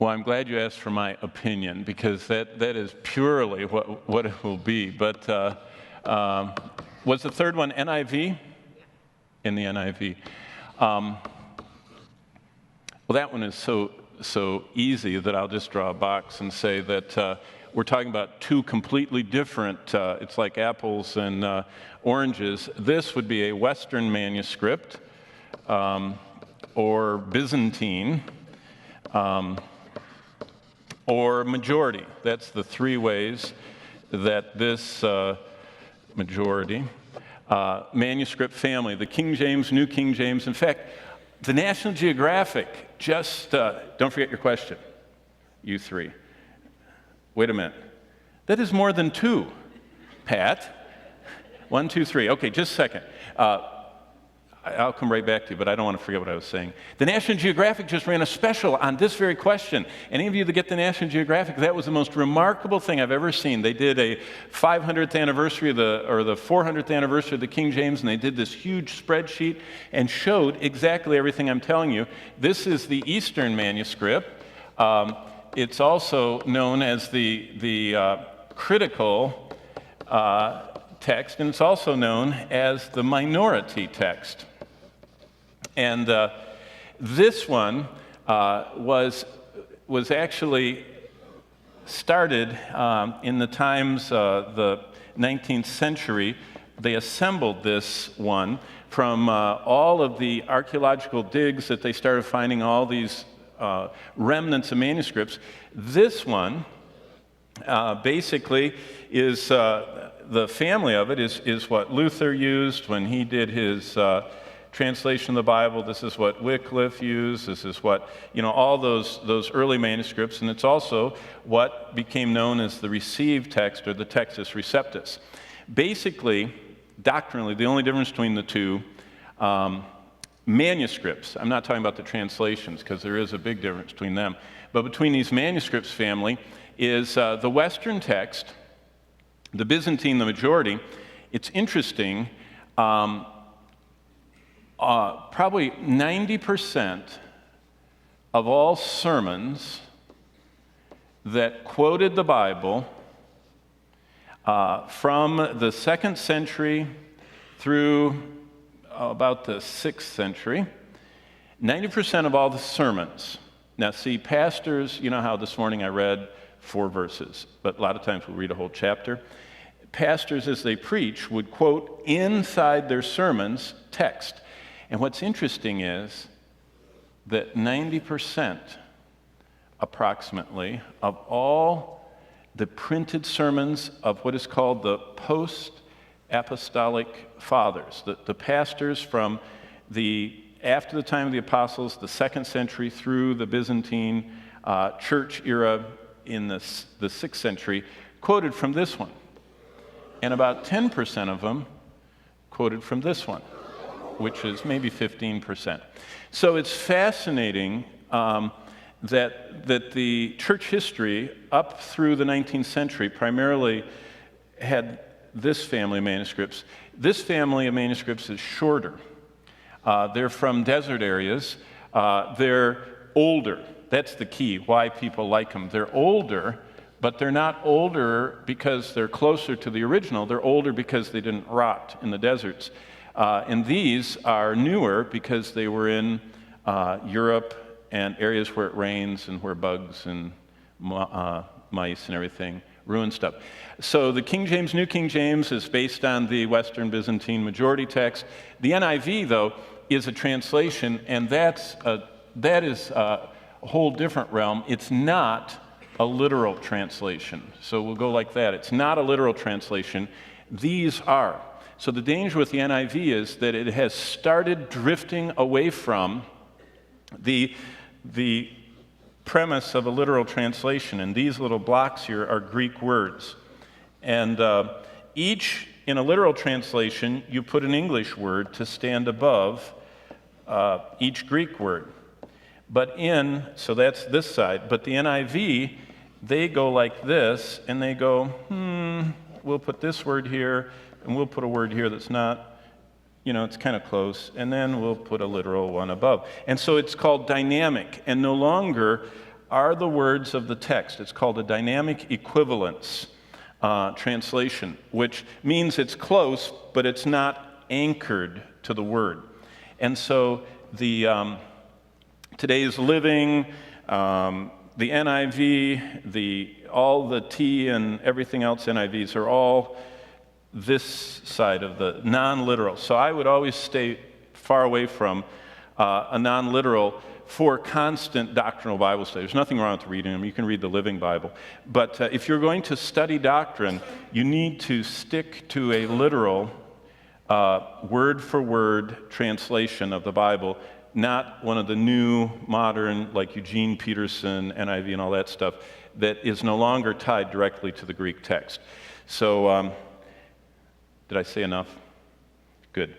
Well, I'm glad you asked for my opinion, because that is purely what it will be. But was the third one NIV? In the NIV. Well, that one is so easy that I'll just draw a box and say that we're talking about two completely different, it's like apples and oranges. This would be a Western manuscript, or Byzantine, or majority. That's the three ways that this majority manuscript family, the King James, New King James. In fact, the National Geographic just, don't forget your question, you three. Wait a minute. That is more than two, Pat. 1, 2, 3. Okay, just a second. I'll come right back to you, but I don't want to forget what I was saying. The National Geographic just ran a special on this very question. Any of you that get the National Geographic, that was the most remarkable thing I've ever seen. They did a 500th anniversary or the 400th anniversary of the King James, and they did this huge spreadsheet and showed exactly everything I'm telling you. This is the Eastern manuscript. It's also known as the critical text, and it's also known as the minority text. And this one was actually started in the times the 19th century. They assembled this one from all of the archaeological digs that they started finding, all these remnants of manuscripts. This one basically is the family of it is what Luther used when he did his translation of the Bible. This is what Wycliffe used. This is what, all those early manuscripts, and it's also what became known as the received text, or the Textus Receptus. Basically, doctrinally, the only difference between the two manuscripts, I'm not talking about the translations because there is a big difference between them, but between these manuscripts family is the Western text, the Byzantine, the majority. It's interesting, probably 90% of all sermons that quoted the Bible from the 2nd century through about the 6th century, 90% of all the sermons. Now see, pastors, you know how this morning I read 4 verses, but a lot of times we'll read a whole chapter. Pastors, as they preach, would quote inside their sermons text. And what's interesting is that 90% approximately of all the printed sermons of what is called the post-apostolic fathers, the pastors from after the time of the apostles, the 2nd century through the Byzantine church era in the 6th century, quoted from this one. And about 10% of them quoted from this one, which is maybe 15%. So it's fascinating that the church history up through the 19th century primarily had this family of manuscripts. This family of manuscripts is shorter. They're from desert areas. They're older. That's the key, why people like them. They're older, but they're not older because they're closer to the original. They're older because they didn't rot in the deserts. And these are newer because they were in Europe and areas where it rains and where bugs and mice and everything ruin stuff. So the King James, New King James is based on the Western Byzantine majority text. The NIV, though, is a translation, and that is a whole different realm. It's not a literal translation. So we'll go like that. It's not a literal translation. These are. So the danger with the NIV is that it has started drifting away from the premise of a literal translation. And these little blocks here are Greek words. And each, in a literal translation, you put an English word to stand above each Greek word. But so that's this side. But the NIV, they go like this, and they go, we'll put this word here, and we'll put a word here that's not, it's kind of close, and then we'll put a literal one above. And so it's called dynamic, and no longer are the words of the text. It's called a dynamic equivalence translation, which means it's close, but it's not anchored to the word. And so the Today's Living, the NIV, all the T and everything else NIVs are all this side of the non-literal. So I would always stay far away from a non-literal for constant doctrinal Bible study. There's nothing wrong with reading them. You can read the Living Bible. But if you're going to study doctrine, you need to stick to a literal, word-for-word translation of the Bible, not one of the new, modern, like Eugene Peterson, NIV, and all that stuff, that is no longer tied directly to the Greek text. So, did I say enough? Good.